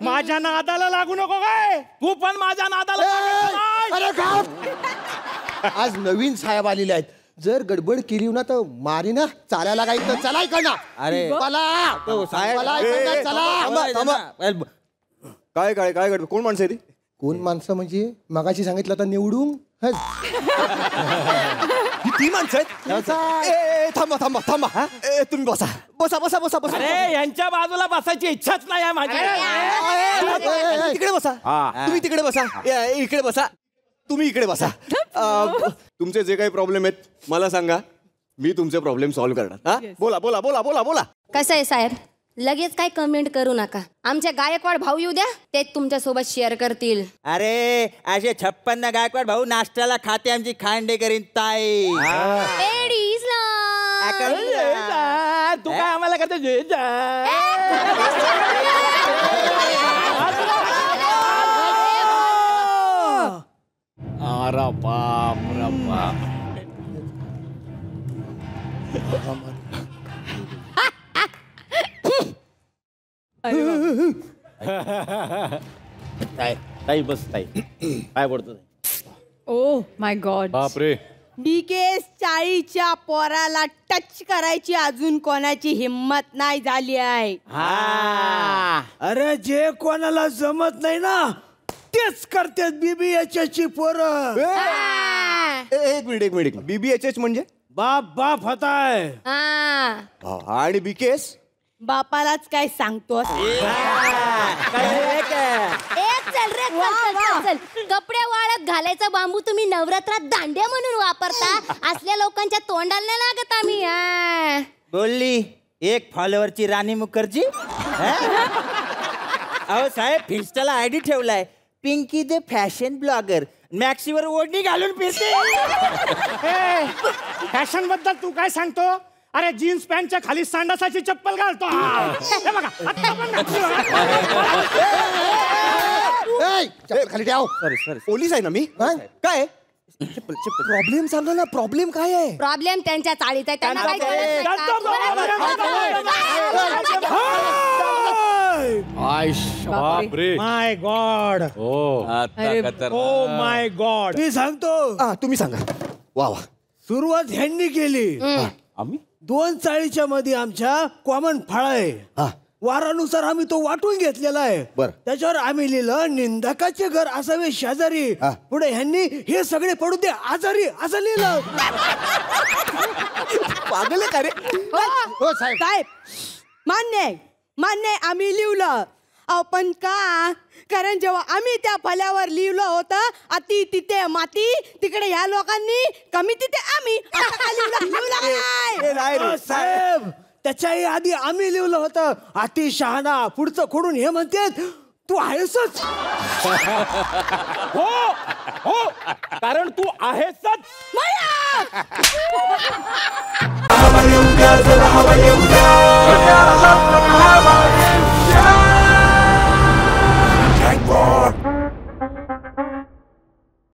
माझ्या नादाला लागू नको काय. तू पण माझ्या नादाला अरे आज नवीन साहेब आलेले आहेत. जर गडबड केली ना तर मारी ना चालायला काही तर चला इकडनं. अरे चला काय काय काय कोण माणसं आहे ती? कोण माणसं म्हणजे मगाशी सांगितलं तर निवडून ती माणसं आहेत. थांबा थांबा थांबा. तुम्ही बसा बसा बसा बसा बसा. अरे यांच्या बाजूला बसायची इच्छाच नाही आहे माझी. तिकडे बसा. तुम्ही तिकडे बसा. इकडे बसा. तुम्ही इकडे बसा. तुमचे जे काही प्रॉब्लेम आहेत मला सांगा. मी तुमचे प्रॉब्लेम सॉल्व्ह करणार. बोला बोला बोला बोला बोला. कसं आहे साहेब, लगेच काय कमेंट करू नका. आमचे गायकवाड भाऊ येऊ द्या, ते तुमच्या सोबत शेअर करतील. अरे असे 56 गायकवाड भाऊ नाश्त्याला खाते आमची खांडेकरीन ताई. तू काय आम्हाला करते. अरे बाप रे बाप. ताई बस ताई. काय बोलतो. Oh my God. बापरे. बीकेस 40च्या पोराला टच करायची अजून कोणाची हिम्मत नाही झाली आहे. अरे जे कोणाला जमत नाही ना तेच करतात बीबीएचची पोरं. एक मिनिट बीबीएचएच म्हणजे बाप बाप होताय. आणि बीकेस बापालाच काय सांगतो. चल कपडे वाळत घालायचा बांबू तुम्ही नवरात्रात दांड्या म्हणून वापरता. असल्या लोकांच्या तोंडाला नाही लागत आम्ही. बोलली एक फॉलोअरची राणी मुखर्जी. अहो साहेब इन्स्टाला आयडी ठेवलाय पिंकी द फॅशन ब्लॉगर. मॅक्सीवर ओढणी घालून फिरते. फॅशन बद्दल तू काय सांगतो. अरे जीन्स पॅन्टच्या खाली सांडासाची चप्पल घालतो. हे बघा आता पण खाली ठेव. पोलीस आहे ना मी. काय प्रॉब्लेम सांगा ना. प्रॉब्लेम काय आहे. प्रॉब्लेम त्यांच्या चाळीत आहे. त्यांना काय बापरे. माय गॉड. Oh my God. मी सांगतो. तुम्ही सांगा. वा वा. सुरुवात ह्यांनी केली. आम्ही 2 चाळीच्या मध्ये आमच्या कॉमन फळ आहे. वारानुसार आम्ही तो वाटून घेतलेला आहे. त्याच्यावर आम्ही लिहिलं निंदकाचे घर असावे शेजारी. पुढे ह्यांनी हे सगळे पडू दे आजारी असं लिहिलं. पागल का रे. साहेब मान्य आम्ही लिहिलं. पण का कारण जेव्हा आम्ही त्या फल्यावर लिहिलं होतं अति तिथे माती तिकडे ह्या लोकांनी कमी तिथे आम्ही साहेब त्याच्याही आधी आम्ही लिहिलं होतं अति शहाणा. पुढचं खोडून हे म्हणते तू आहेसच. हो हो कारण तू आहेसच.